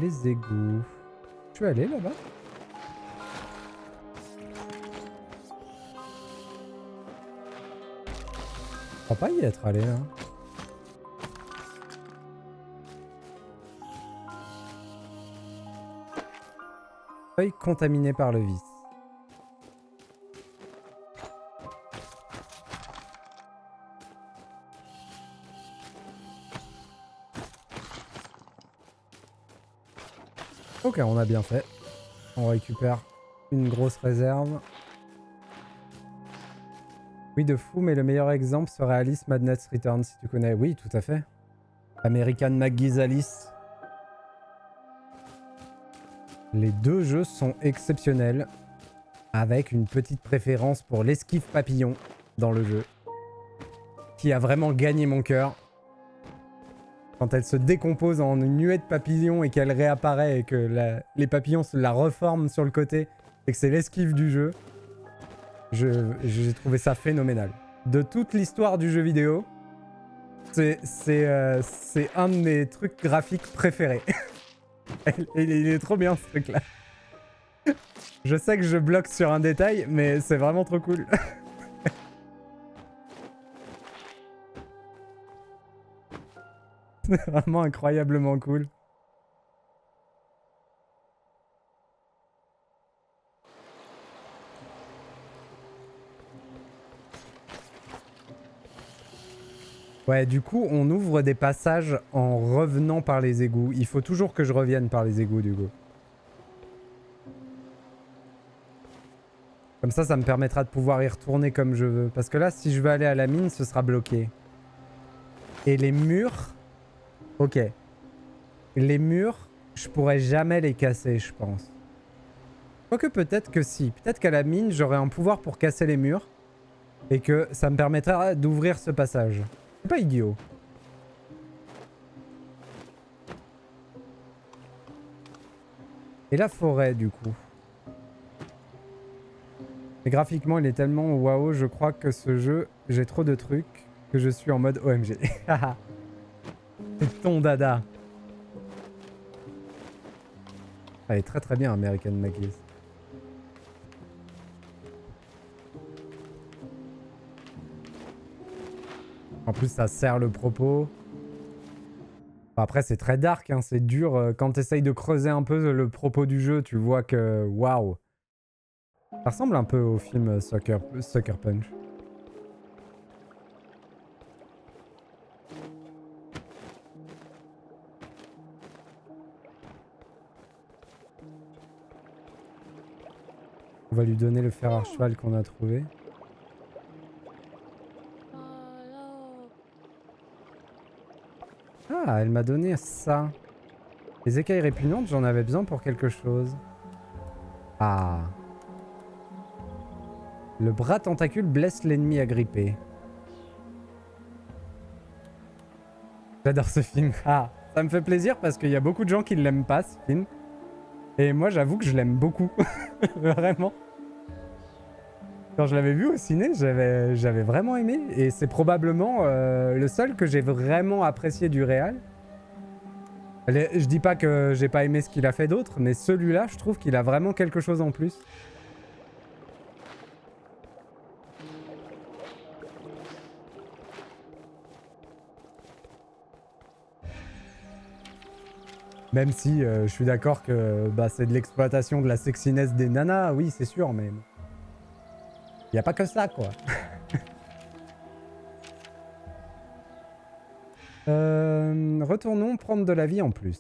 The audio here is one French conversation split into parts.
Les égouts. Je suis allé là-bas? Je crois pas y être allé là. Feuille contaminée par le vice. Ok, on a bien fait. On récupère une grosse réserve. Oui, de fou, mais le meilleur exemple serait Alice Madness Returns, si tu connais. Oui, tout à fait. American McGee's Alice. Les deux jeux sont exceptionnels, avec une petite préférence pour l'esquive papillon dans le jeu, qui a vraiment gagné mon cœur. Quand elle se décompose en une nuée de papillons et qu'elle réapparaît et que les papillons se la reforment sur le côté et que c'est l'esquive du jeu, j'ai trouvé ça phénoménal. De toute l'histoire du jeu vidéo, c'est un de mes trucs graphiques préférés. Il est trop bien ce truc-là. Je sais que je bloque sur un détail, mais c'est vraiment trop cool. C'est vraiment incroyablement cool. Ouais, du coup, on ouvre des passages en revenant par les égouts. Il faut toujours que je revienne par les égouts, du coup. Comme ça me permettra de pouvoir y retourner comme je veux. Parce que là, si je veux aller à la mine, ce sera bloqué. Et les murs... Ok. Les murs, je pourrais jamais les casser, je pense. Quoique peut-être que si. Peut-être qu'à la mine, j'aurai un pouvoir pour casser les murs. Et que ça me permettra d'ouvrir ce passage. C'est pas idiot. Et la forêt, du coup. Mais graphiquement, il est tellement waouh, je crois que ce jeu, j'ai trop de trucs que je suis en mode OMG. C'est ton dada. Elle est très très bien, American McGee's. En plus, ça sert le propos. Après, c'est très dark, hein, c'est dur. Quand tu essayes de creuser un peu le propos du jeu, tu vois que... Waouh. Ça ressemble un peu au film Sucker Punch. On va lui donner le fer à cheval qu'on a trouvé. Ah, elle m'a donné ça. Les écailles répugnantes, j'en avais besoin pour quelque chose. Ah. Le bras tentacule blesse l'ennemi agrippé. J'adore ce film. Ah, ça me fait plaisir parce qu'il y a beaucoup de gens qui ne l'aiment pas, ce film. Et moi, j'avoue que je l'aime beaucoup. Vraiment. Quand je l'avais vu au ciné, j'avais vraiment aimé. Et c'est probablement le seul que j'ai vraiment apprécié du réal. Je dis pas que j'ai pas aimé ce qu'il a fait d'autre, mais celui-là, je trouve qu'il a vraiment quelque chose en plus. Même si je suis d'accord que bah, c'est de l'exploitation de la sexiness des nanas, oui, c'est sûr, mais... Il n'y a pas que ça, quoi. Retournons prendre de la vie en plus.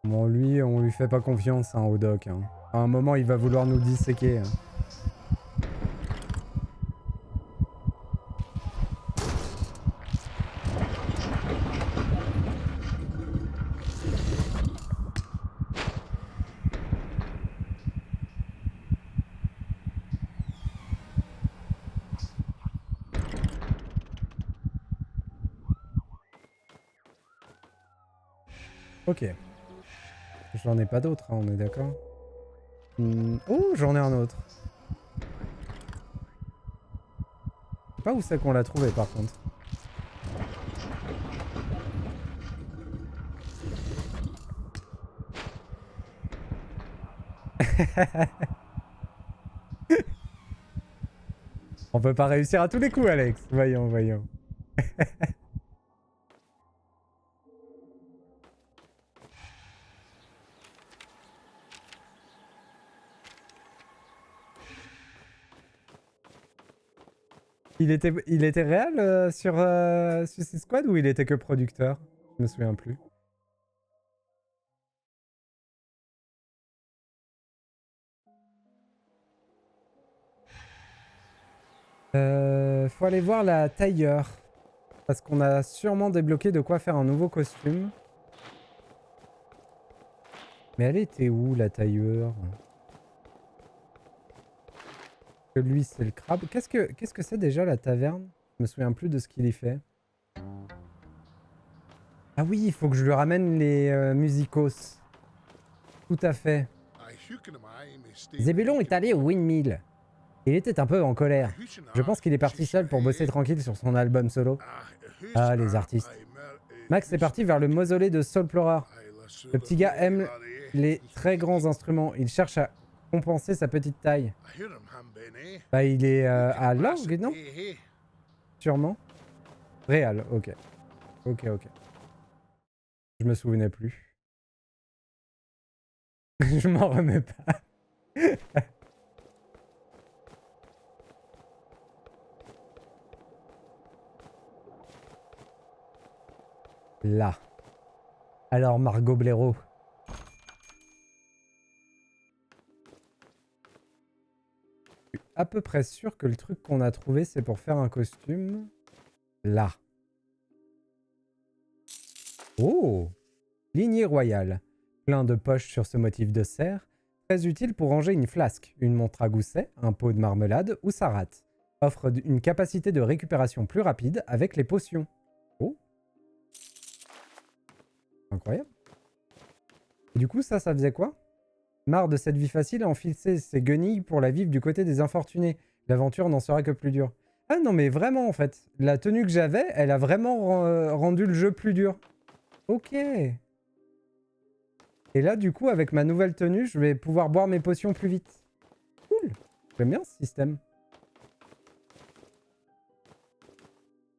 Bon, lui, on lui fait pas confiance, hein, au doc. Hein. À un moment, il va vouloir nous disséquer. Hein. Ok. J'en ai pas d'autres, hein, on est d'accord. Oh, j'en ai un autre. Je sais pas où c'est qu'on l'a trouvé par contre. On peut pas réussir à tous les coups, Alex. Voyons, voyons. Il était réel sur Suicide Squad ou il était que producteur? Je me souviens plus. Faut aller voir la tailleur. Parce qu'on a sûrement débloqué de quoi faire un nouveau costume. Mais elle était où, la tailleur? Que lui, c'est le crabe. Qu'est-ce que c'est déjà, la taverne? Je me souviens plus de ce qu'il y fait. Ah oui, il faut que je lui ramène les musicos. Tout à fait. Zébulon est allé au Windmill. Il était un peu en colère. Je pense qu'il est parti seul pour bosser tranquille sur son album solo. Ah, les artistes. Max est parti vers le mausolée de Soulplorer. Le petit gars aime les très grands instruments. Il cherche à compenser sa petite taille. Bah, il est à l'orgue, non? Sûrement. Réal, ok. Ok, ok. Je me souvenais plus. Je m'en remets pas. Là. Alors, Margot Blaireau. Je suis à peu près sûr que le truc qu'on a trouvé, c'est pour faire un costume. Là. Oh! Lignée royale. Plein de poches sur ce motif de cerf. Très utile pour ranger une flasque, une montre à gousset, un pot de marmelade ou sa rate. Offre une capacité de récupération plus rapide avec les potions. Oh! Incroyable. Et du coup, ça faisait quoi? Marre de cette vie facile, enfiler ses guenilles pour la vivre du côté des infortunés. L'aventure n'en sera que plus dure. Ah non, mais vraiment, en fait. La tenue que j'avais, elle a vraiment rendu le jeu plus dur. Ok. Et là, du coup, avec ma nouvelle tenue, je vais pouvoir boire mes potions plus vite. Cool. J'aime bien ce système.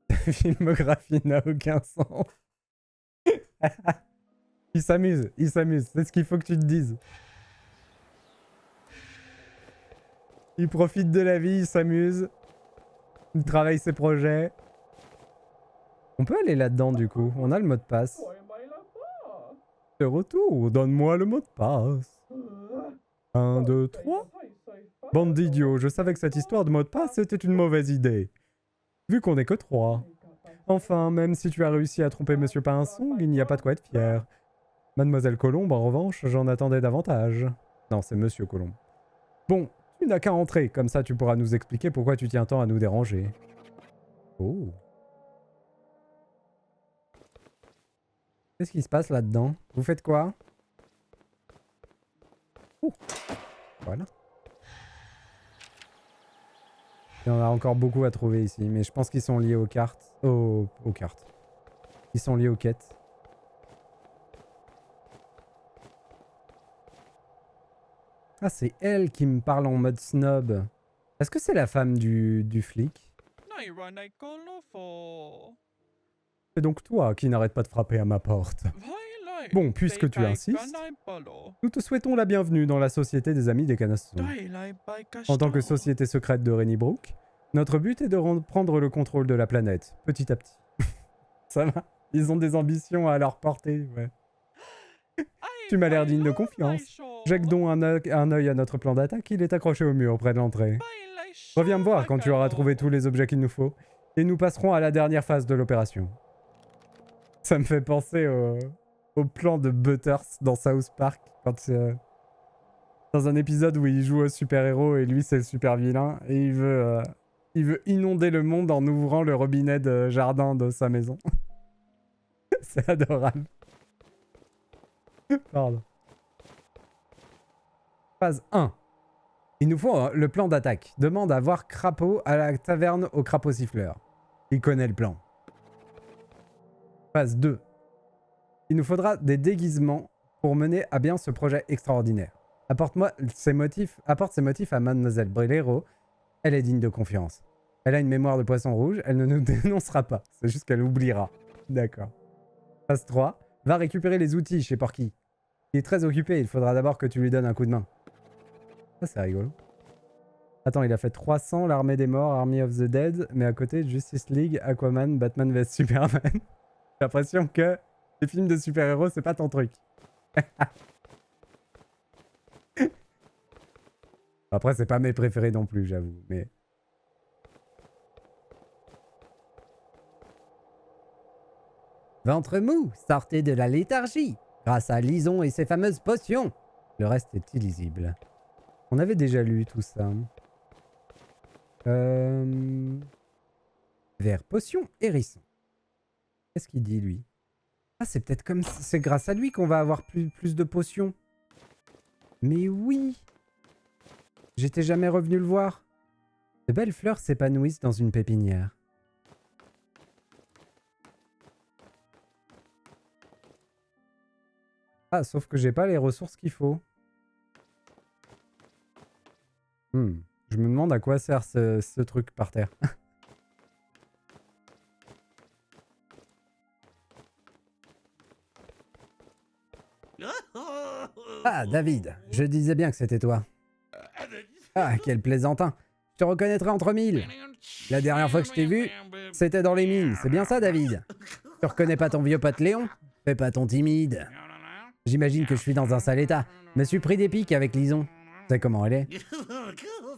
La filmographie n'a aucun sens. Il s'amuse, il s'amuse. C'est ce qu'il faut que tu te dises. Il profite de la vie, il s'amuse. Il travaille ses projets. On peut aller là-dedans du coup. On a le mot de passe. De retour, donne-moi le mot de passe. 1, 2, 3. Bande d'idiots, je savais que cette histoire de mot de passe était une mauvaise idée. Vu qu'on n'est que 3. Enfin, même si tu as réussi à tromper Monsieur Pinsong, il n'y a pas de quoi être fier. Mademoiselle Colombe, en revanche, j'en attendais davantage. Non, c'est Monsieur Colombe. Bon, tu n'as qu'à entrer, comme ça tu pourras nous expliquer pourquoi tu tiens tant à nous déranger. Oh. Qu'est-ce qui se passe là-dedans? Vous faites quoi? Oh. Voilà. Il y en a encore beaucoup à trouver ici, mais je pense qu'ils sont liés aux cartes. Aux cartes. Ils sont liés aux quêtes. Ah, c'est elle qui me parle en mode snob. Est-ce que c'est la femme du flic? C'est donc toi qui n'arrête pas de frapper à ma porte. Bon, puisque tu insistes, nous te souhaitons la bienvenue dans la société des Amis des Canassons. En tant que société secrète de Rennybrook, notre but est de prendre le contrôle de la planète, petit à petit. Ça va? Ils ont des ambitions à leur portée, ouais. Tu m'as l'air digne de confiance. Jette donc un œil à notre plan d'attaque, il est accroché au mur près de l'entrée. Reviens me voir quand tu auras trouvé tous les objets qu'il nous faut, et nous passerons à la dernière phase de l'opération. Ça me fait penser au plan de Butters dans South Park, quand dans un épisode où il joue au super-héros et lui c'est le super-vilain, et il veut inonder le monde en ouvrant le robinet de jardin de sa maison. C'est adorable. Pardon. Phase 1. Il nous faut le plan d'attaque. Demande à voir Crapaud à la taverne au crapaud siffleur. Il connaît le plan. Phase 2. Il nous faudra des déguisements pour mener à bien ce projet extraordinaire. Apporte ses motifs à Mademoiselle Brillero. Elle est digne de confiance. Elle a une mémoire de poisson rouge. Elle ne nous dénoncera pas. C'est juste qu'elle oubliera. D'accord. Phase 3. Va récupérer les outils chez Porky. Il est très occupé. Il faudra d'abord que tu lui donnes un coup de main. Ça, c'est rigolo. Attends, il a fait 300, l'Armée des Morts, Army of the Dead, mais à côté, Justice League, Aquaman, Batman vs Superman. J'ai l'impression que les films de super-héros, c'est pas ton truc. Après, c'est pas mes préférés non plus, j'avoue, mais... Ventre mou, sortez de la léthargie, grâce à Lison et ses fameuses potions. Le reste est illisible. On avait déjà lu tout ça. Vers potion hérisson. Qu'est-ce qu'il dit, lui? Ah, c'est peut-être comme... C'est grâce à lui qu'on va avoir plus de potions. Mais oui! J'étais jamais revenu le voir. De belles fleurs s'épanouissent dans une pépinière. Ah, sauf que j'ai pas les ressources qu'il faut. Je me demande à quoi sert ce truc par terre. Ah, David, je disais bien que c'était toi. Ah, quel plaisantin. Je te reconnaîtrai entre mille. La dernière fois que je t'ai vu, c'était dans les mines. C'est bien ça, David? Tu reconnais pas ton vieux pote Léon? Fais pas ton timide. J'imagine que je suis dans un sale état. Me suis pris des piques avec Lison. Tu sais comment elle est?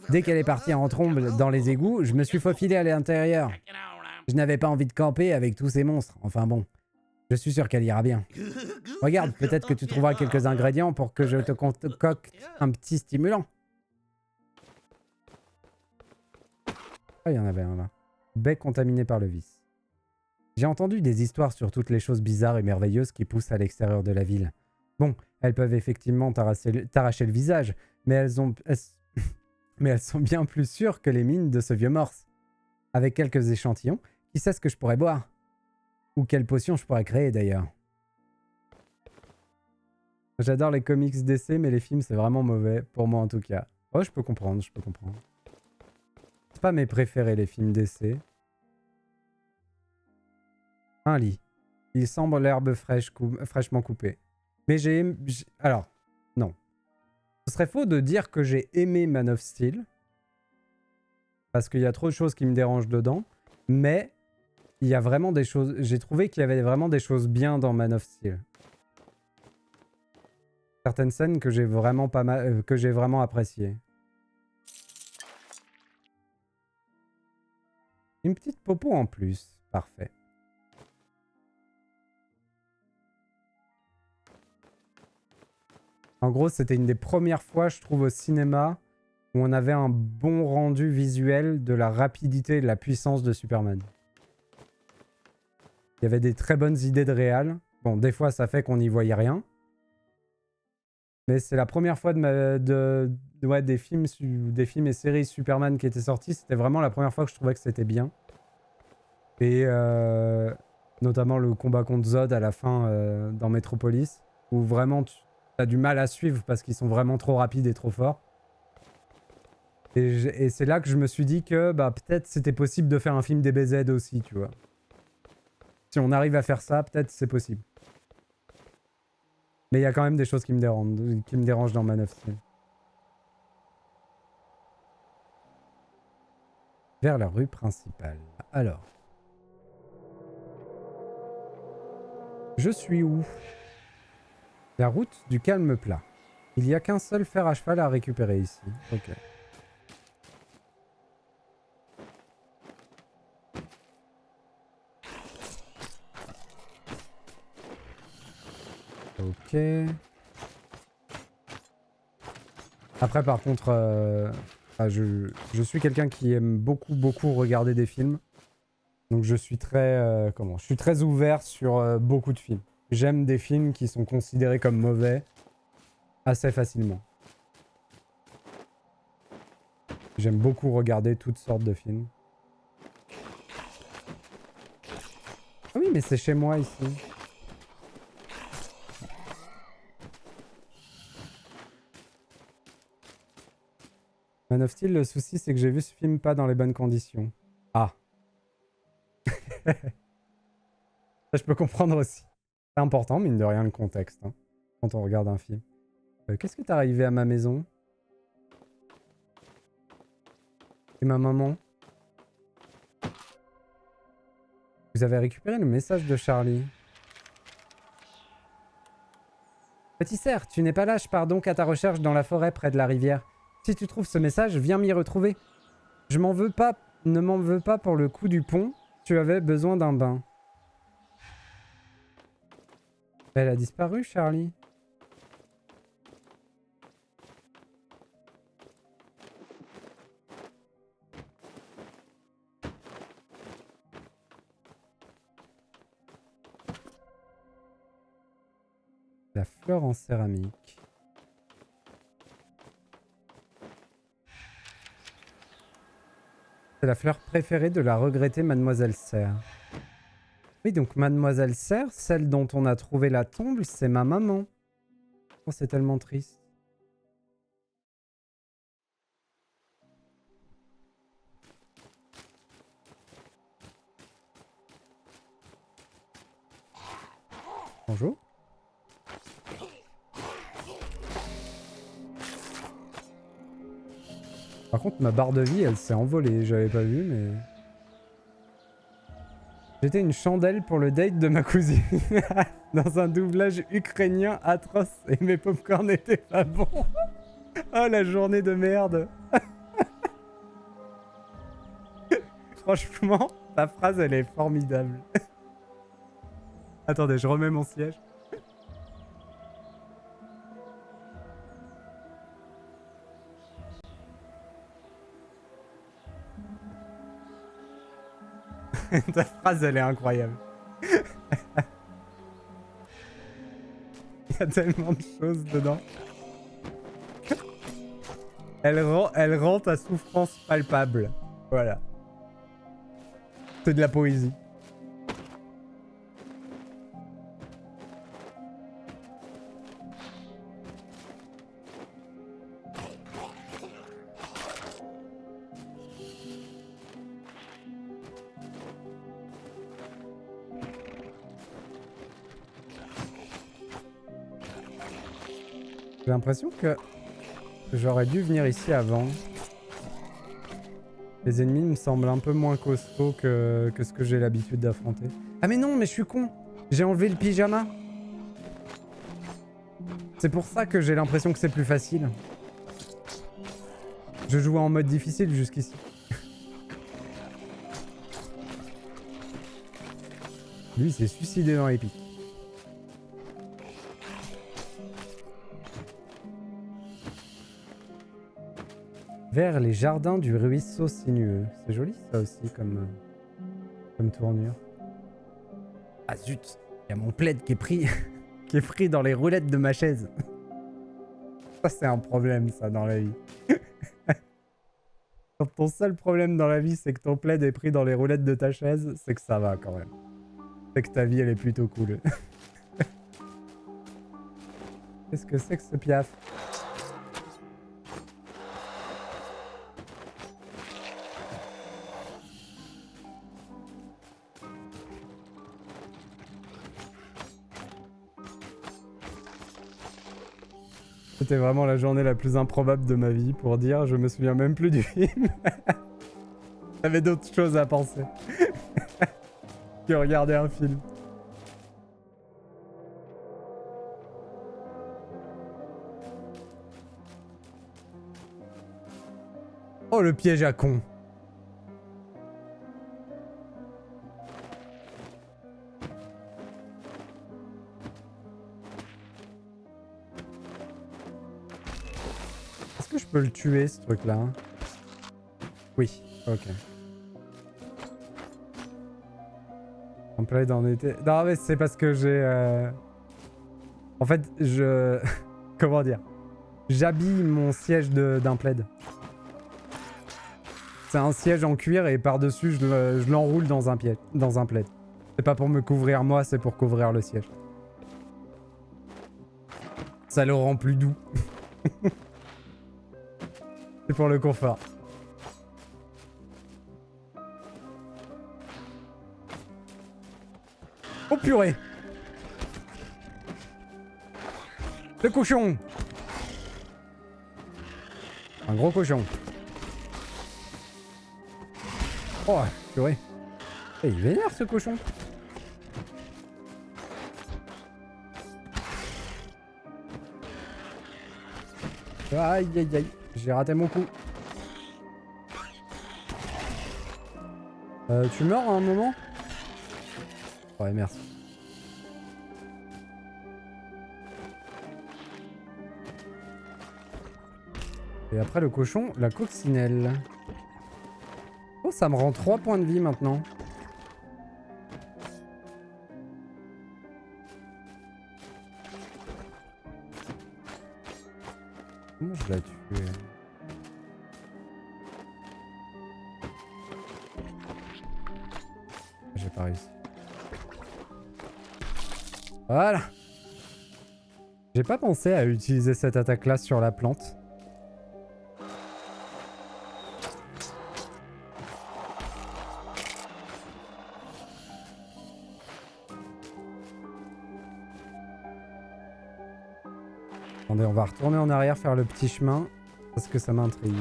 Dès qu'elle est partie en trombe dans les égouts, je me suis faufilé à l'intérieur. Je n'avais pas envie de camper avec tous ces monstres. Enfin bon, je suis sûr qu'elle ira bien. Regarde, peut-être que tu trouveras quelques ingrédients pour que je te concocte un petit stimulant. Ah, il y en avait un là. Bec contaminé par le vice. J'ai entendu des histoires sur toutes les choses bizarres et merveilleuses qui poussent à l'extérieur de la ville. Bon, elles peuvent effectivement t'arracher le visage, mais elles sont bien plus sûres que les mines de ce vieux morse. Avec quelques échantillons, qui sait ce que je pourrais boire? Ou quelle potion je pourrais créer d'ailleurs? J'adore les comics DC, mais les films c'est vraiment mauvais, pour moi en tout cas. Oh, je peux comprendre, je peux comprendre. C'est pas mes préférés les films DC. Un lit. Il semble l'herbe fraîchement coupée. Mais alors, non. Ce serait faux de dire que j'ai aimé Man of Steel. Parce qu'il y a trop de choses qui me dérangent dedans. Mais il y a vraiment des choses... J'ai trouvé qu'il y avait vraiment des choses bien dans Man of Steel. Certaines scènes que j'ai vraiment pas mal... que j'ai vraiment appréciées. Une petite popo en plus. Parfait. En gros, c'était une des premières fois, je trouve, au cinéma où on avait un bon rendu visuel de la rapidité et de la puissance de Superman. Il y avait des très bonnes idées de réal. Bon, des fois, ça fait qu'on n'y voyait rien. Mais c'est la première fois des films et séries Superman qui étaient sortis. C'était vraiment la première fois que je trouvais que c'était bien. Et notamment le combat contre Zod à la fin dans Metropolis, où vraiment t'as du mal à suivre parce qu'ils sont vraiment trop rapides et trop forts. Et c'est là que je me suis dit que bah, peut-être c'était possible de faire un film DBZ aussi, tu vois. Si on arrive à faire ça, peut-être c'est possible. Mais il y a quand même des choses qui me dérangent dans Man of Steel. Vers la rue principale. Alors. Je suis où? La route du calme plat. Il n'y a qu'un seul fer à cheval à récupérer ici. Ok. Ok. Après, par contre, je suis quelqu'un qui aime beaucoup regarder des films. Donc je suis très, je suis très ouvert sur beaucoup de films. j'aime des films qui sont considérés comme mauvais assez facilement. J'aime beaucoup regarder toutes sortes de films. Ah oui, mais c'est chez moi ici. Man of Steel, le souci c'est que j'ai vu ce film pas dans les bonnes conditions. Ah. Ça, je peux comprendre aussi. C'est important, mine de rien, le contexte, hein, quand on regarde un film. Qu'est-ce que t'es arrivé à ma maison? Et ma maman? Vous avez récupéré le message de Charlie. Petit cerf, tu n'es pas là, je pars donc à ta recherche dans la forêt près de la rivière. Si tu trouves ce message, viens m'y retrouver. Je m'en veux pas, ne m'en veux pas pour le coup du pont, tu avais besoin d'un bain. Elle a disparu, Charlie. La fleur en céramique. C'est la fleur préférée de la regrettée Mademoiselle Serre. Oui, donc Mademoiselle Serre, celle dont on a trouvé la tombe, c'est ma maman. Oh, c'est tellement triste. Bonjour. Par contre, ma barre de vie, elle s'est envolée. J'avais pas vu, mais... J'étais une chandelle pour le date de ma cousine. Dans un doublage ukrainien atroce. Et mes popcorn n'étaient pas bons. Oh, la journée de merde. Franchement, ta phrase, elle est formidable. Attendez, je remets mon siège. Ta phrase, elle est incroyable. Il y a tellement de choses dedans. Elle rend ta souffrance palpable. Voilà. C'est de la poésie. J'ai l'impression que j'aurais dû venir ici avant. Les ennemis me semblent un peu moins costauds que ce que j'ai l'habitude d'affronter. Ah mais non, mais je suis con. J'ai enlevé le pyjama. C'est pour ça que j'ai l'impression que c'est plus facile. Je jouais en mode difficile jusqu'ici. Lui, il s'est suicidé dans les pics. Vers les jardins du ruisseau sinueux. C'est joli ça aussi comme tournure. Ah zut, il y a mon plaid qui est pris, qui est pris dans les roulettes de ma chaise. Ça c'est un problème ça dans la vie. Quand ton seul problème dans la vie c'est que ton plaid est pris dans les roulettes de ta chaise, c'est que ça va quand même. C'est que ta vie elle est plutôt cool. Qu'est-ce que c'est que ce piaf? C'était vraiment la journée la plus improbable de ma vie pour dire je me souviens même plus du film. J'avais d'autres choses à penser que regarder un film. Oh le piège à con. Est-ce que je peux le tuer ce truc là? Oui, ok. Un plaid en été. Non mais c'est parce que j'ai... En fait, je... Comment dire? J'habille mon siège d'un plaid. C'est un siège en cuir et par-dessus, je l'enroule dans un plaid. C'est pas pour me couvrir moi, c'est pour couvrir le siège. Ça le rend plus doux. C'est pour le confort. Oh purée! Le cochon! Un gros cochon. Oh purée. Eh, il vénère ce cochon. Aïe aïe aïe. J'ai raté mon coup. Tu meurs à un moment? Ouais, merci. Et après le cochon, la coccinelle. Oh, ça me rend 3 points de vie maintenant. Comment je l'ai tué? J'ai pas réussi. Voilà. J'ai pas pensé à utiliser cette attaque-là sur la plante. Attendez, on va retourner en arrière faire le petit chemin parce que ça m'intrigue.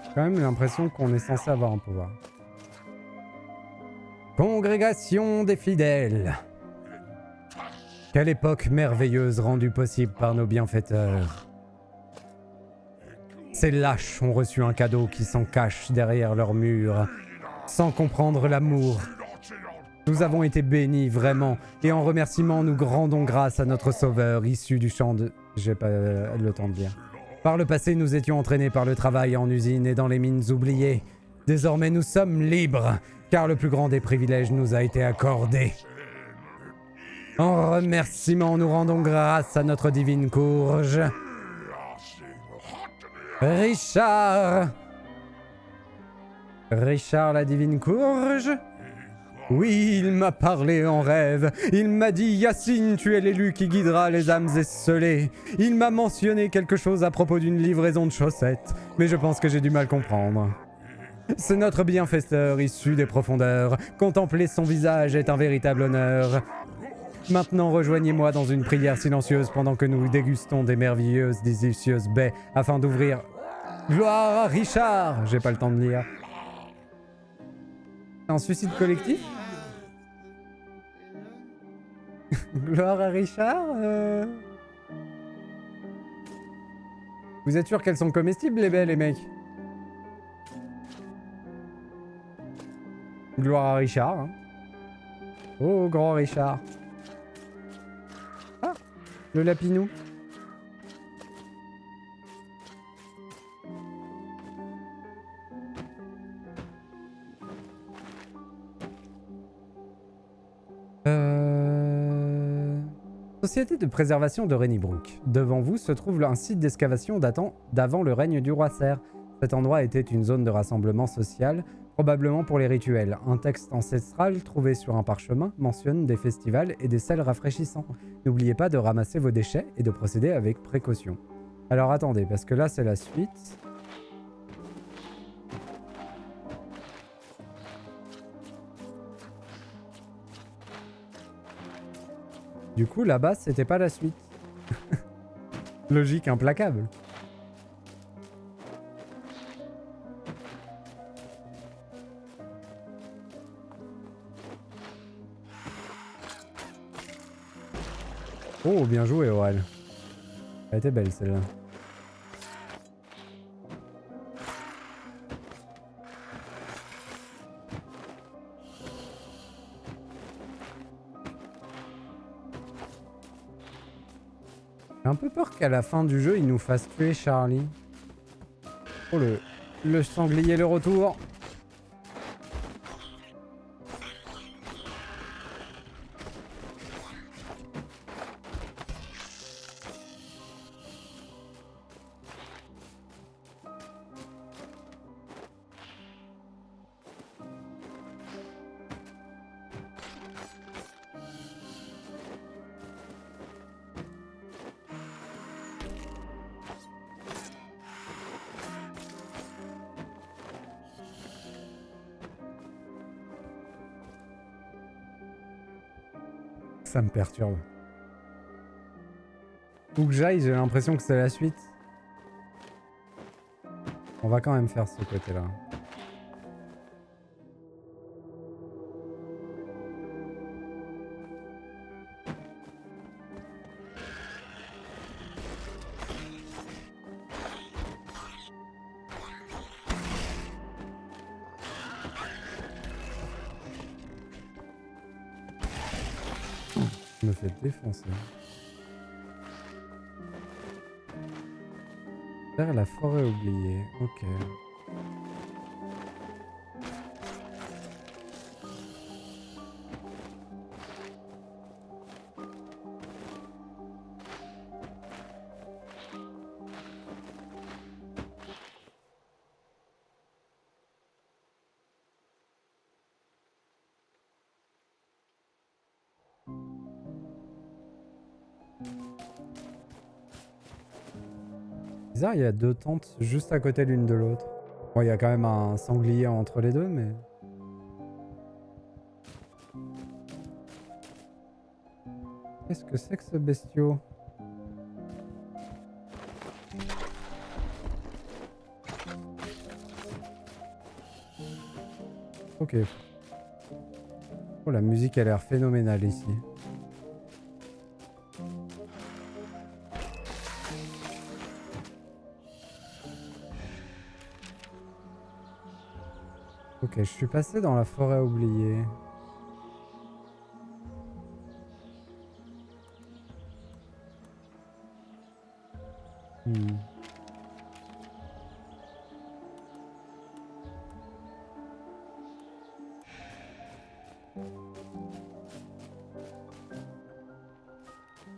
J'ai quand même l'impression qu'on est censé avoir un pouvoir. Congrégation des fidèles. Quelle époque merveilleuse rendue possible par nos bienfaiteurs. Ces lâches ont reçu un cadeau qui s'en cache derrière leurs murs, sans comprendre l'amour. Nous avons été bénis vraiment, et en remerciement nous rendons grâce à notre sauveur issu du champ de... J'ai pas le temps de dire. Par le passé, nous étions entraînés par le travail en usine et dans les mines oubliées. Désormais, nous sommes libres, car le plus grand des privilèges nous a été accordé. En remerciement, nous rendons grâce à notre divine courge. Richard! Richard la divine courge? Oui, il m'a parlé en rêve. Il m'a dit « Yacine, tu es l'élu qui guidera les âmes esselées. » Il m'a mentionné quelque chose à propos d'une livraison de chaussettes, mais je pense que j'ai du mal comprendre. C'est notre bienfaiteur issu des profondeurs. Contempler son visage est un véritable honneur. Maintenant, rejoignez-moi dans une prière silencieuse pendant que nous dégustons des merveilleuses, délicieuses baies afin d'ouvrir... Gloire à Richard! J'ai pas le temps de lire. C'est un suicide collectif? Gloire à Richard Vous êtes sûr qu'elles sont comestibles, les baies, les mecs? Gloire à Richard. Hein. Oh, grand Richard. Ah, le lapinou. Société de préservation de Renybrook. Devant vous se trouve un site d'excavation datant d'avant le règne du roi Ser. Cet endroit était une zone de rassemblement social, probablement pour les rituels. Un texte ancestral trouvé sur un parchemin mentionne des festivals et des sels rafraîchissants. N'oubliez pas de ramasser vos déchets et de procéder avec précaution. Alors attendez, parce que là c'est la suite. Du coup, là-bas, c'était pas la suite. Logique implacable. Oh, bien joué, Aurel. Elle était belle, celle-là. J'ai un peu peur qu'à la fin du jeu, il nous fasse tuer Charlie. Oh le sanglier, le retour. Ça me perturbe. Où que j'aille, j'ai l'impression que c'est la suite. On va quand même faire ce côté-là. Je me fais défoncer. Vers la forêt oubliée. Ok. Bizarre, il y a deux tentes juste à côté l'une de l'autre. Bon, il y a quand même un sanglier entre les deux, mais... Qu'est-ce que c'est que ce bestiau? Ok. Oh, la musique a l'air phénoménale ici. Ok, je suis passé dans la forêt oubliée.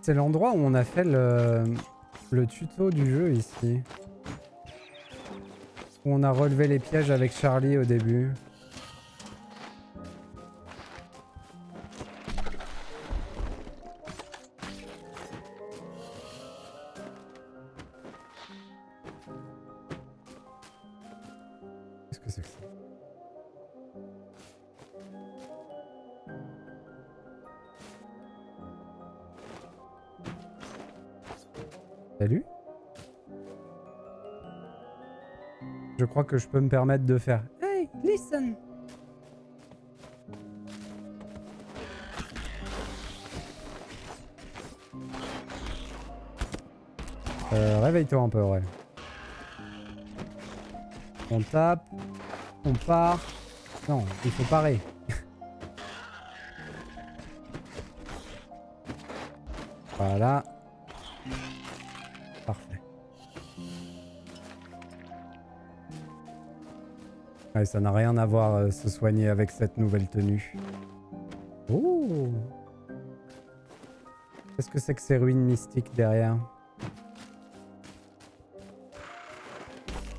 C'est l'endroit où on a fait le tuto du jeu ici. Où on a relevé les pièges avec Charlie au début. Qu'est-ce que c'est que ça? Salut? Je crois que je peux me permettre de faire Hey, listen! Réveille-toi un peu, ouais. On tape. On part. Non, il faut parer. Voilà. Parfait. Ouais, ça n'a rien à voir se soigner avec cette nouvelle tenue. Oh! Qu'est-ce que c'est que ces ruines mystiques derrière?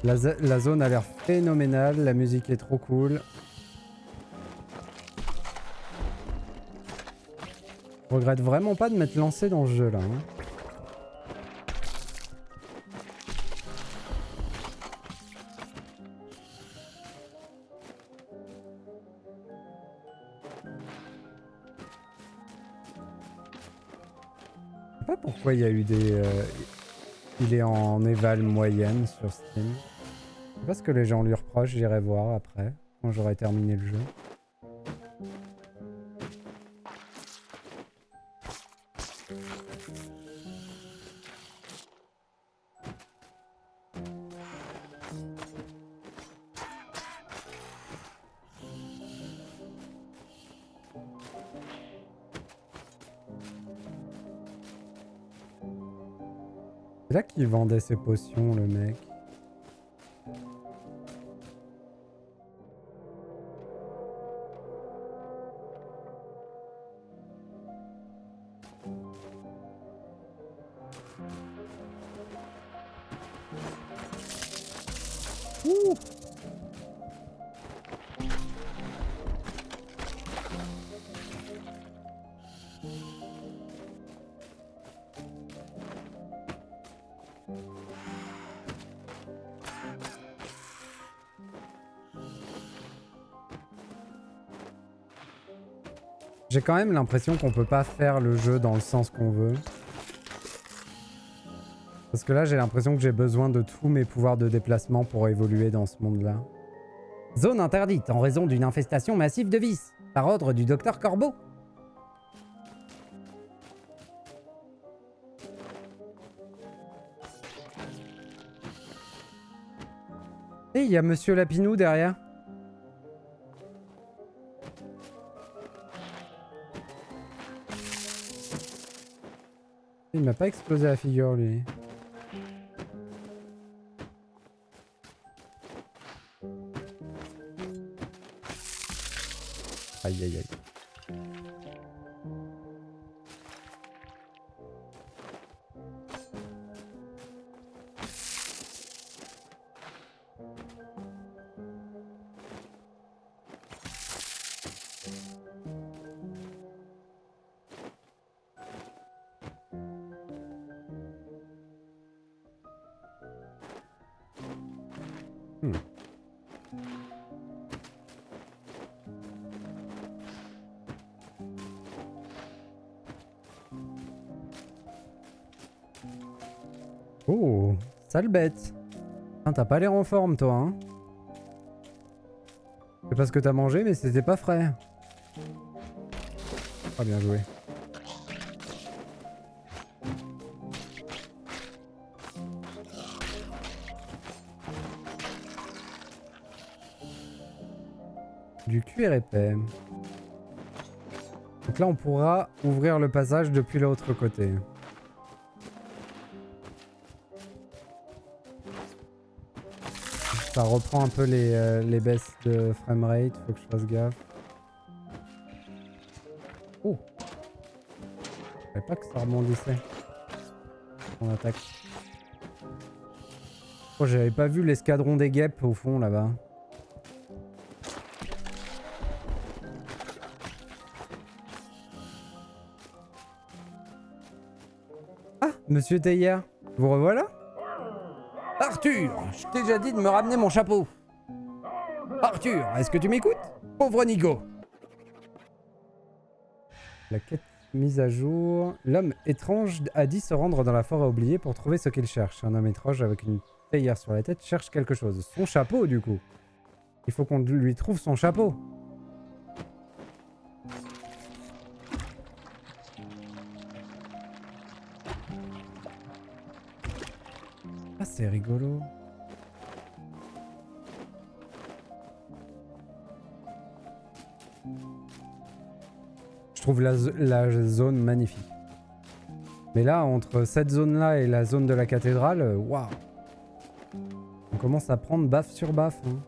La zone a l'air phénoménale, la musique est trop cool. Je regrette vraiment pas de m'être lancé dans ce jeu là. Je sais pas pourquoi il y a eu des... il est en éval moyenne sur Steam. Je sais pas ce que les gens lui reprochent, j'irai voir après, quand j'aurai terminé le jeu. C'est là qu'il vendait ses potions, le mec. Ouh! J'ai quand même l'impression qu'on peut pas faire le jeu dans le sens qu'on veut. Parce que là, j'ai l'impression que j'ai besoin de tous mes pouvoirs de déplacement pour évoluer dans ce monde-là. Zone interdite en raison d'une infestation massive de vices, par ordre du docteur Corbeau. Et il y a Monsieur Lapinou derrière. Il m'a pas explosé la figure, lui. Aïe aïe aïe. Oh, sale bête. T'as pas l'air en forme, toi, hein. C'est pas ce que t'as mangé, mais c'était pas frais. Ah, bien joué. Du cuir épais. Donc là, on pourra ouvrir le passage depuis l'autre côté. Ça reprend un peu les baisses de framerate, faut que je fasse gaffe. Oh! Je savais pas que ça rebondissait. On attaque. Oh, j'avais pas vu l'escadron des guêpes au fond là-bas. Ah, Monsieur Teilhard, vous revoilà? Arthur, je t'ai déjà dit de me ramener mon chapeau. Arthur, est-ce que tu m'écoutes? Pauvre Nigo. La quête mise à jour. L'homme étrange a dit se rendre dans la forêt oubliée pour trouver ce qu'il cherche. Un homme étrange avec une théière sur la tête cherche quelque chose. Son chapeau, du coup. Il faut qu'on lui trouve son chapeau. Ah, c'est rigolo. Je trouve la zone magnifique. Mais là, entre cette zone-là et la zone de la cathédrale, waouh! On commence à prendre baffe sur baffe. Hein.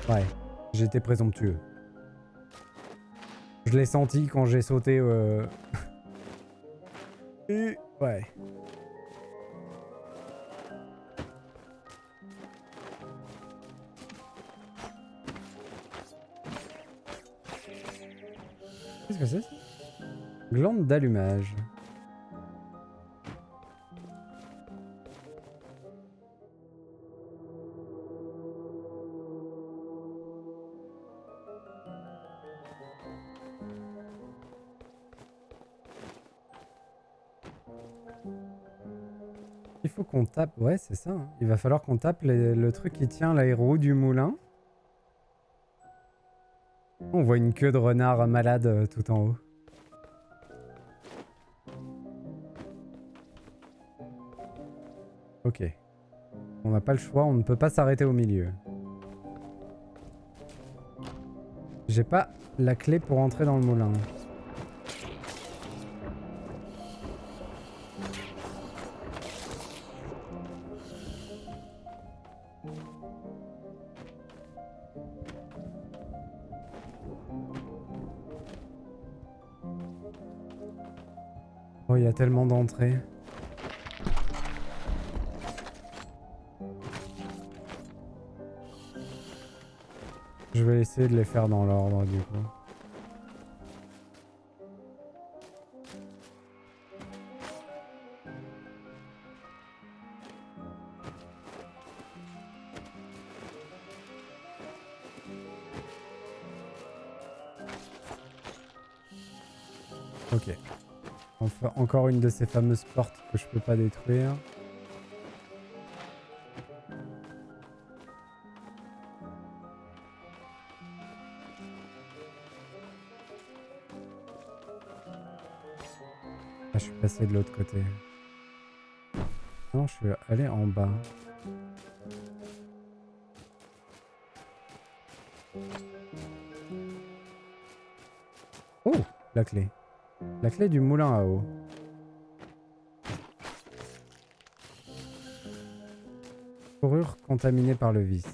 Ouais, j'étais présomptueux. Je l'ai senti quand j'ai sauté. Et ouais. Qu'est-ce que c'est? Glande d'allumage. Il faut qu'on tape... Ouais, c'est ça. Hein. Il va falloir qu'on tape le truc qui tient les roues du moulin. On voit une queue de renard malade tout en haut. Ok. On n'a pas le choix, on ne peut pas s'arrêter au milieu. J'ai pas la clé pour entrer dans le moulin. Oh, il y a tellement d'entrées. Je vais essayer de les faire dans l'ordre du coup. Ok. Enfin, encore une de ces fameuses portes que je peux pas détruire. Ah, je suis passé de l'autre côté. Non, je suis allé en bas. Oh, la clé. La clé du moulin à eau. Fourrure contaminée par le vice.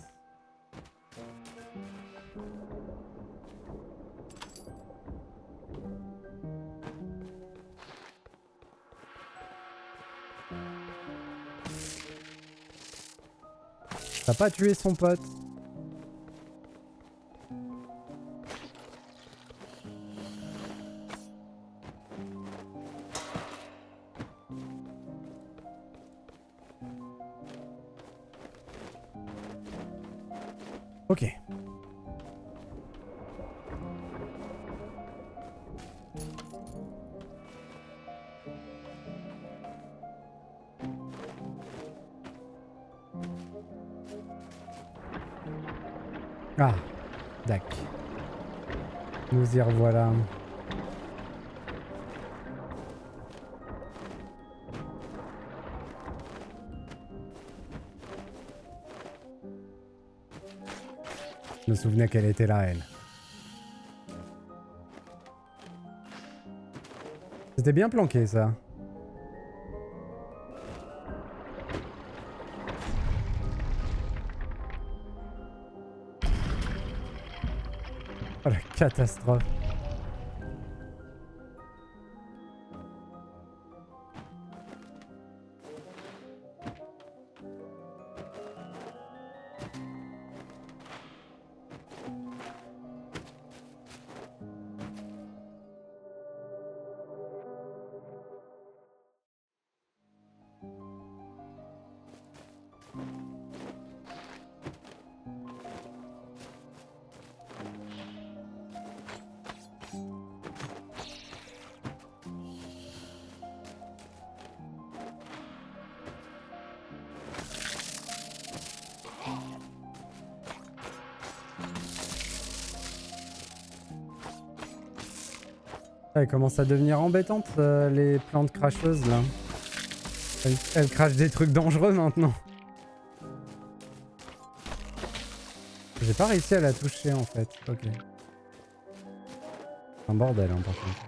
T'as pas tué son pote? Ok. Ah, dac. Nous y revoilà. Je me souvenais qu'elle était là, elle. C'était bien planqué, ça. Oh la catastrophe. Elle commence à devenir embêtante, les plantes cracheuses, là. Elles crachent des trucs dangereux, maintenant. J'ai pas réussi à la toucher, en fait. Ok. Un bordel, hein, par contre.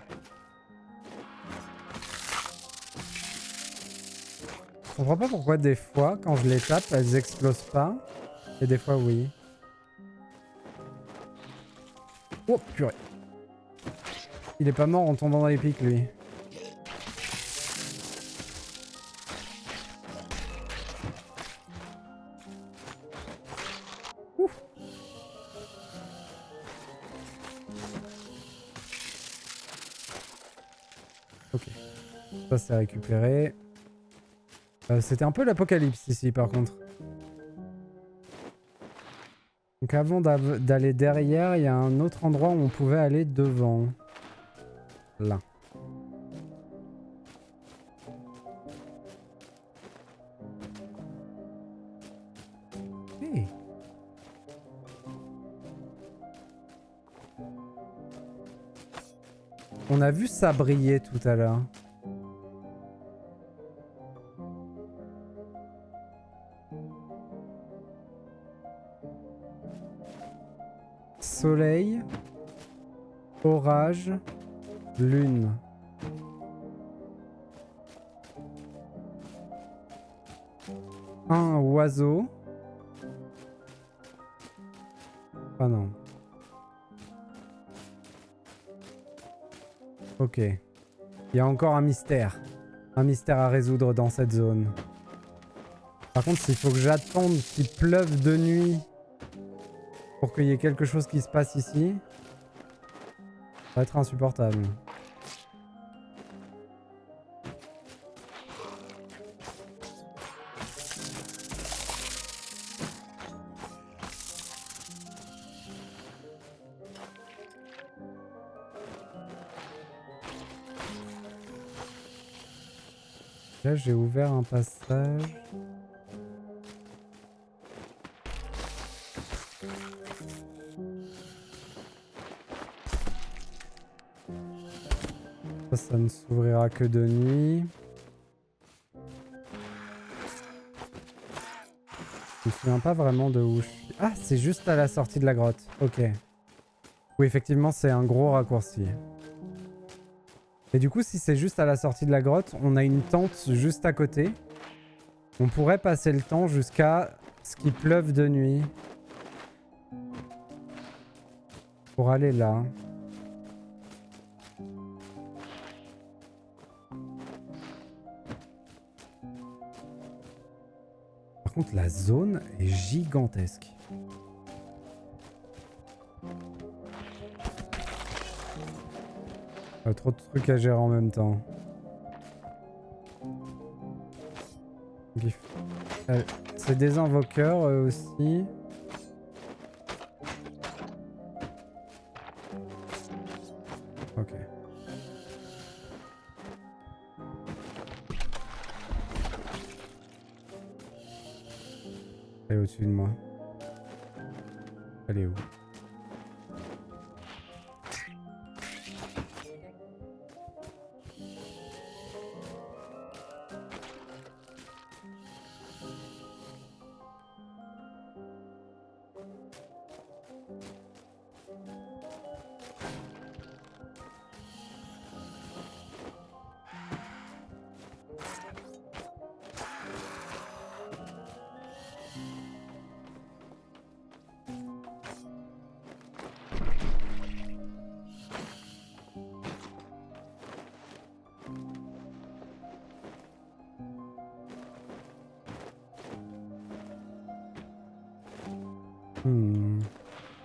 Je comprends pas pourquoi, des fois, quand je les tape, elles explosent pas. Et des fois, oui. Oh, purée. Il est pas mort en tombant dans les pics, lui. Ouf. Ok. Ça, c'est récupéré. C'était un peu l'apocalypse, ici, par contre. Donc avant d'aller derrière, il y a un autre endroit où on pouvait aller devant. Là. Hey. On a vu ça briller tout à l'heure. Soleil. Orage. Lune. Un oiseau. Ah non. Ok. Il y a encore un mystère. Un mystère à résoudre dans cette zone. Par contre, s'il faut que j'attende qu'il pleuve de nuit pour qu'il y ait quelque chose qui se passe ici, ça va être insupportable. Là, j'ai ouvert un passage. Ça ne s'ouvrira que de nuit. Je me souviens pas vraiment de où je suis. Ah, c'est juste à la sortie de la grotte. Ok. Oui, effectivement, c'est un gros raccourci. Et du coup, si c'est juste à la sortie de la grotte, on a une tente juste à côté. On pourrait passer le temps jusqu'à ce qu'il pleuve de nuit. Pour aller là. Par contre, la zone est gigantesque. Trop de trucs à gérer en même temps. C'est des invoqueurs aussi. Ok. Elle est au-dessus de moi. Elle est où?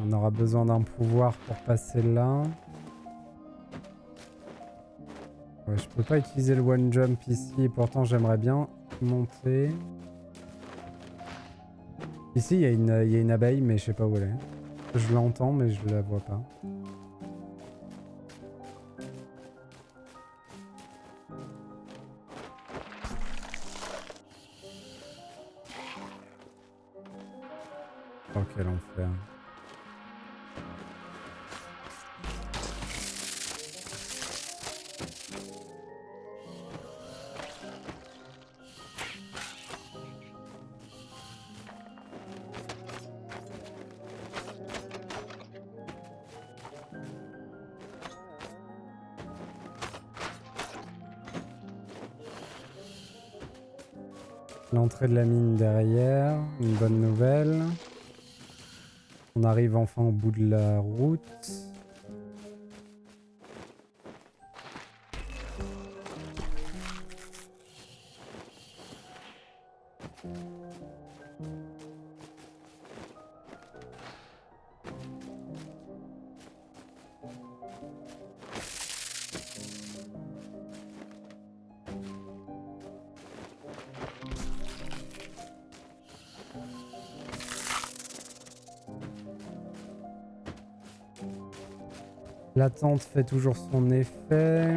On aura besoin d'un pouvoir pour passer là. Ouais, je peux pas utiliser le one jump ici, pourtant j'aimerais bien monter. Ici il y a une abeille, mais je sais pas où elle est. Je l'entends, mais je la vois pas. Oh quel enfer. L'entrée de la mine derrière, une bonne nouvelle. On arrive enfin au bout de la route. La tente fait toujours son effet.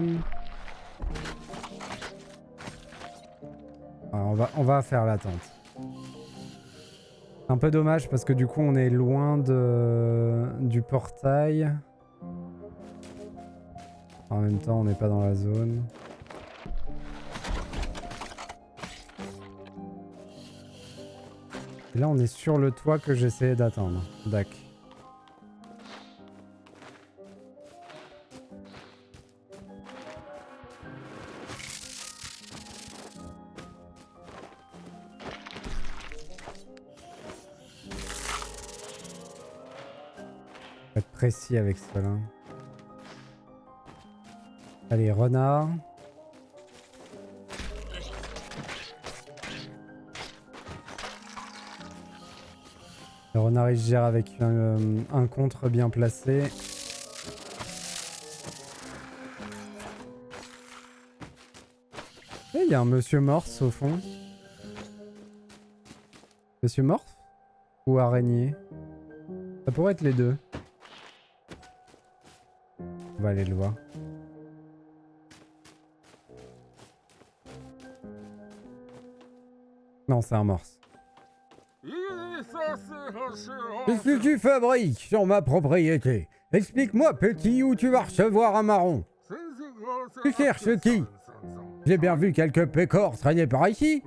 Alors on va faire la tente. C'est un peu dommage parce que du coup on est loin du portail. En même temps on n'est pas dans la zone. Et là on est sur le toit que j'essayais d'atteindre. D'accord. précis avec cela. Allez, renard. Le renard il se gère avec un contre bien placé. Et il y a un monsieur morse au fond. Monsieur morse ou araignée? Ça pourrait être les deux. On va aller le voir. Non, c'est un morse. Qu'est-ce que tu fabriques sur ma propriété? Explique-moi, petit, où tu vas recevoir un marron. Tu cherches qui? J'ai bien vu quelques pécores traîner par ici.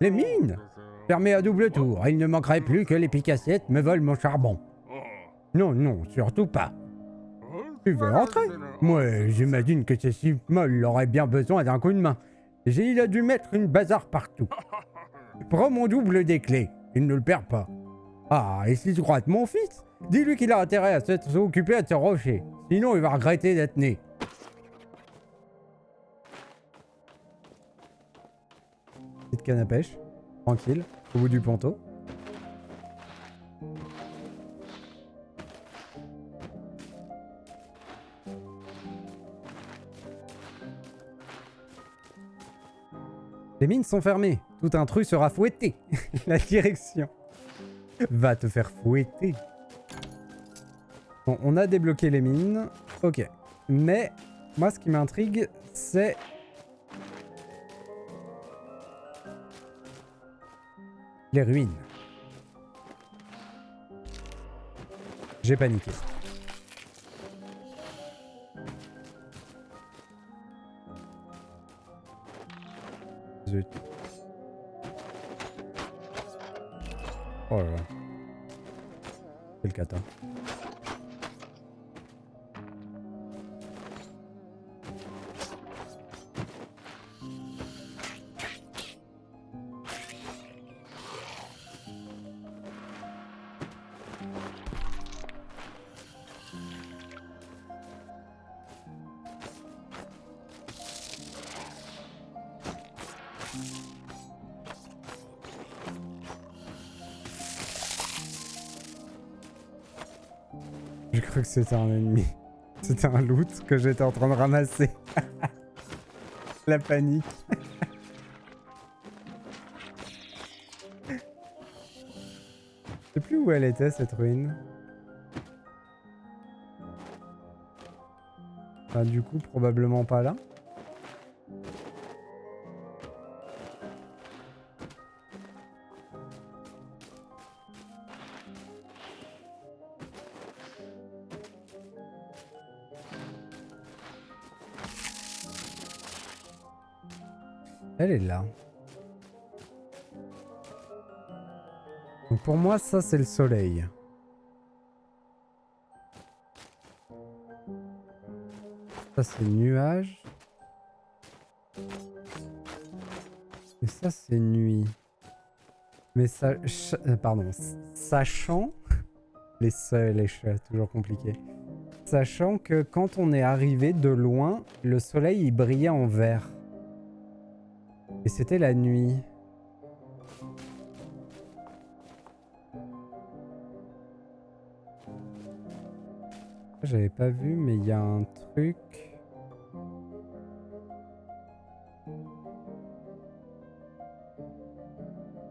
Les mines? Fermées à double tour, il ne manquerait plus que les picassiettes me volent mon charbon. Non, non, surtout pas. Tu veux entrer? Moi, j'imagine que ces Simol auraient bien besoin d'un coup de main. Il a dû mettre une bazar partout. Prends mon double des clés, il ne le perd pas. Ah, et si tu crois être mon fils, dis-lui qu'il a intérêt à s'occuper de ce rocher. Sinon, il va regretter d'être né. Petite canne à pêche, tranquille, au bout du ponton. Les mines sont fermées. Tout intrus sera fouetté. La direction va te faire fouetter. Bon, on a débloqué les mines. Ok. Mais, moi, ce qui m'intrigue, c'est... les ruines. J'ai paniqué. Zut. Oh là là. C'est le cata. J'ai cru que c'était un ennemi. C'était un loot que j'étais en train de ramasser. La panique. Je sais plus où elle était cette ruine. Enfin, du coup, probablement pas là. Elle est là. Donc pour moi, ça c'est le soleil. Ça c'est le nuage. Et ça c'est nuit. Mais ça... pardon. Sachant... les chats, toujours compliqué. Sachant que quand on est arrivé de loin, le soleil il brillait en vert. Et c'était la nuit. J'avais pas vu, mais il y a un truc.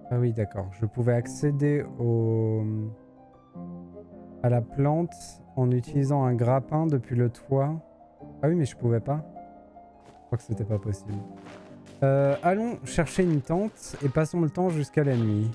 Ah oui, d'accord. Je pouvais accéder à la plante en utilisant un grappin depuis le toit. Ah oui, mais je pouvais pas. Je crois que c'était pas possible. Allons chercher une tente et passons le temps jusqu'à la nuit.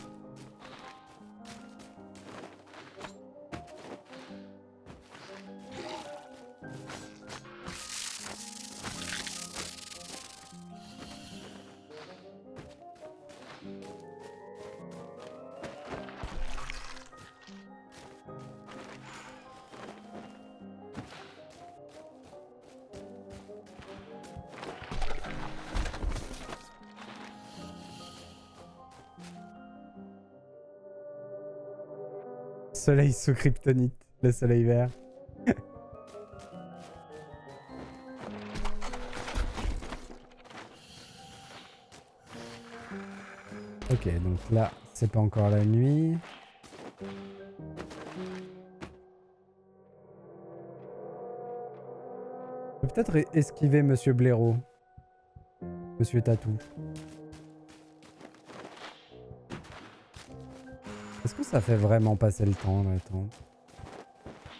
Soleil sous kryptonite, le soleil vert. Ok, donc là, c'est pas encore la nuit. Je peux peut-être esquiver Monsieur Blaireau. Monsieur Tatou. Est-ce que ça fait vraiment passer le temps, l'attente?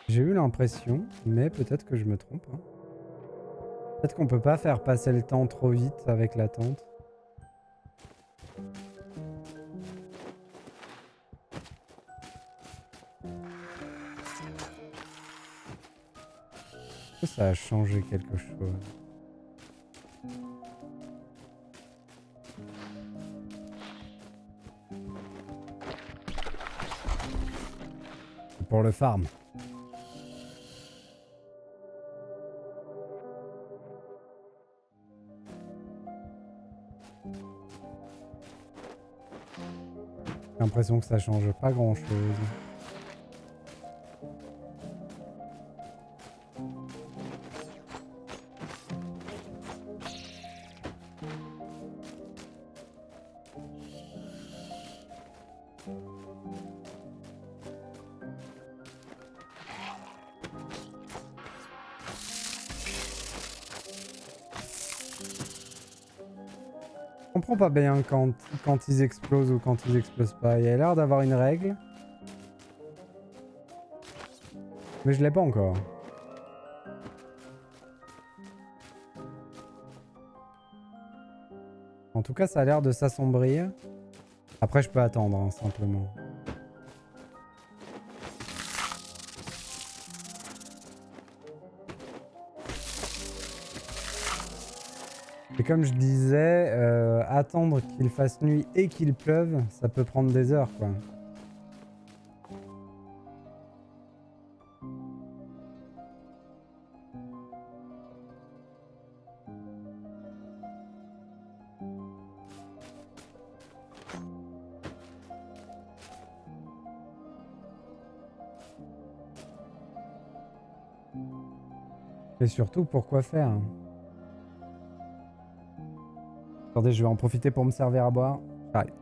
J'ai eu l'impression, mais peut-être que je me trompe. Hein. Peut-être qu'on peut pas faire passer le temps trop vite avec l'attente. Est-ce que ça a changé quelque chose? C'est pour le farm. J'ai l'impression que ça change pas grand-chose. Je comprends pas bien quand ils explosent ou quand ils explosent pas. Il y a l'air d'avoir une règle. Mais je l'ai pas encore. En tout cas, ça a l'air de s'assombrir. Après, je peux attendre, hein, simplement. Et comme je disais, attendre qu'il fasse nuit et qu'il pleuve, ça peut prendre des heures, quoi. Et surtout, pourquoi faire? Attendez, je vais en profiter pour me servir à boire. J'arrive.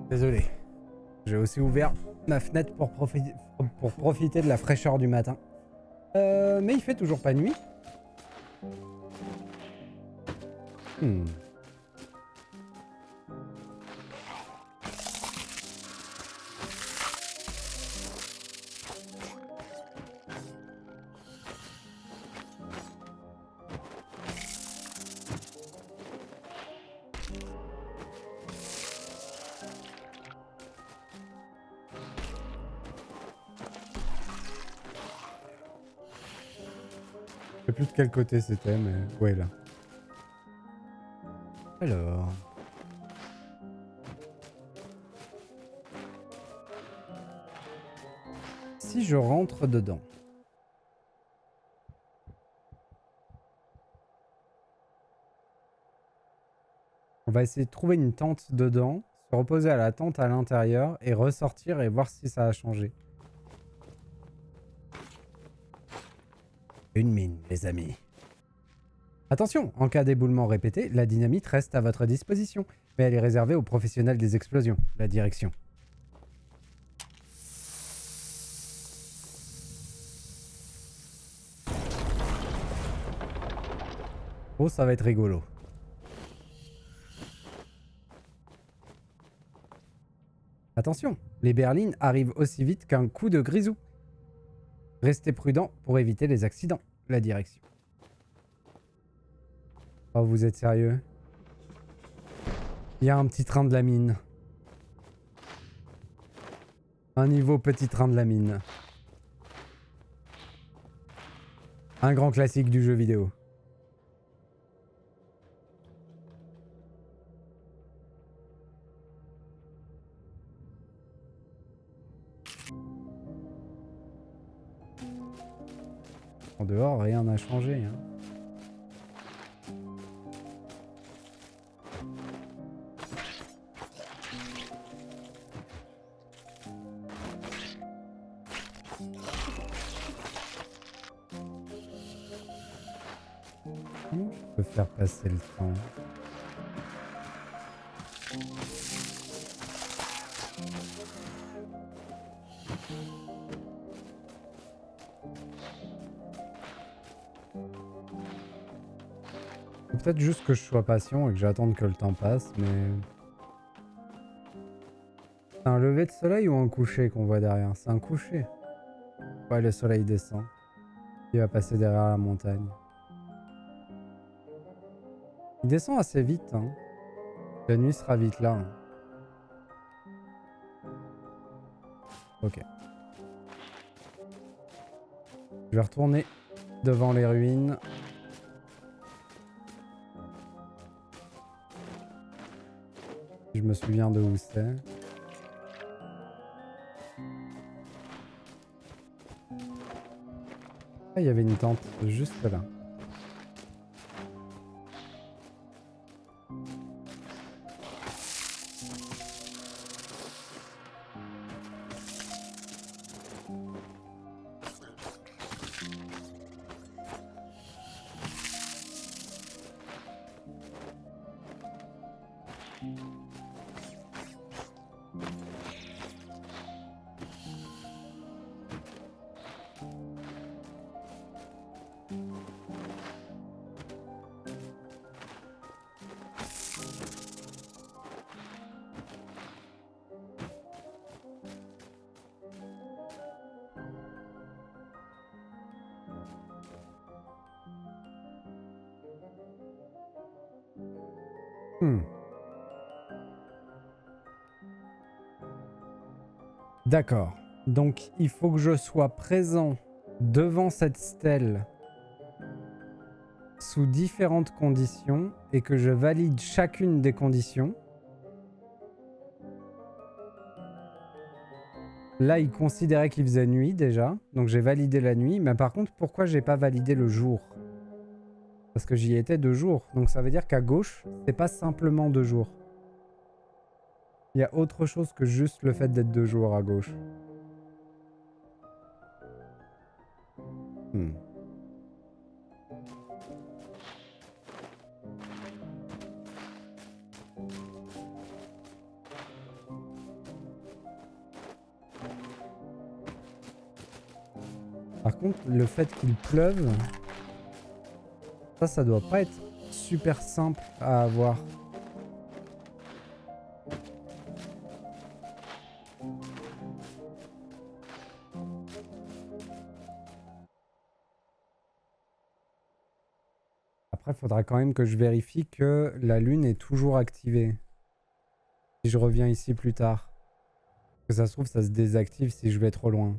Désolé. J'ai aussi ouvert ma fenêtre pour profiter de la fraîcheur du matin. Mais il fait toujours pas nuit. Hmm. Je sais plus de quel côté c'était, mais ouais, là. Alors... Si je rentre dedans... On va essayer de trouver une tente dedans, se reposer à la tente à l'intérieur et ressortir et voir si ça a changé. Une mine, les amis. Attention, en cas d'éboulement répété, la dynamite reste à votre disposition, mais elle est réservée aux professionnels des explosions, la direction. Oh, ça va être rigolo. Attention, les berlines arrivent aussi vite qu'un coup de grisou. Restez prudent pour éviter les accidents, la direction. Oh, vous êtes sérieux? Il y a un petit train de la mine. Un niveau petit train de la mine. Un grand classique du jeu vidéo. En dehors, rien n'a changé. Hein. Comment je peux faire passer le temps? Peut-être juste que je sois patient et que j'attende que le temps passe, mais... C'est un lever de soleil ou un coucher qu'on voit derrière? C'est un coucher. Ouais, le soleil descend. Il va passer derrière la montagne. Il descend assez vite, hein. La nuit sera vite là. Hein. Ok. Je vais retourner devant les ruines. Je me souviens de où c'est. Ah, il y avait une tente juste là. D'accord. Donc, il faut que je sois présent devant cette stèle sous différentes conditions et que je valide chacune des conditions. Là, il considérait qu'il faisait nuit déjà, donc j'ai validé la nuit. Mais par contre, pourquoi j'ai pas validé le jour? Parce que j'y étais 2 jours. Donc ça veut dire qu'à gauche, c'est pas simplement 2 jours. Il y a autre chose que juste le fait d'être 2 jours à gauche. Par contre, le fait qu'il pleuve, ça doit pas être super simple à avoir. Après, il faudra quand même que je vérifie que la lune est toujours activée. Si je reviens ici plus tard. Que ça se trouve, ça se désactive si je vais trop loin.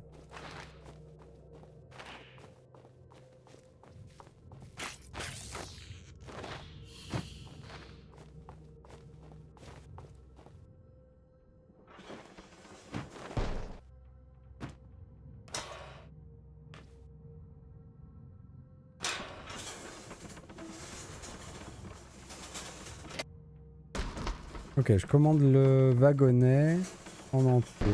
Ok, je commande le wagonnet en entier.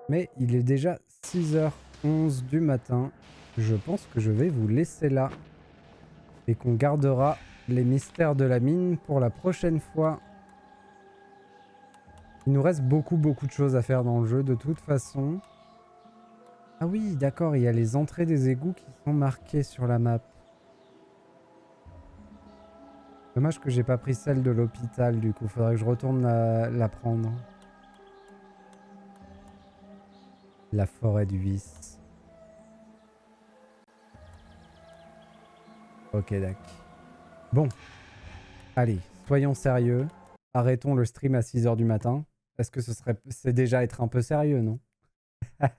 Mais il est déjà 6h11 du matin. Je pense que je vais vous laisser là. Et qu'on gardera les mystères de la mine pour la prochaine fois. Il nous reste beaucoup de choses à faire dans le jeu de toute façon. Ah oui, d'accord, il y a les entrées des égouts qui sont marquées sur la map. Dommage que j'ai pas pris celle de l'hôpital, du coup. Faudrait que je retourne la prendre. La forêt du vice. Ok, d'accord. Bon. Allez, soyons sérieux. Arrêtons le stream à 6h du matin. Est-ce que c'est déjà être un peu sérieux, non?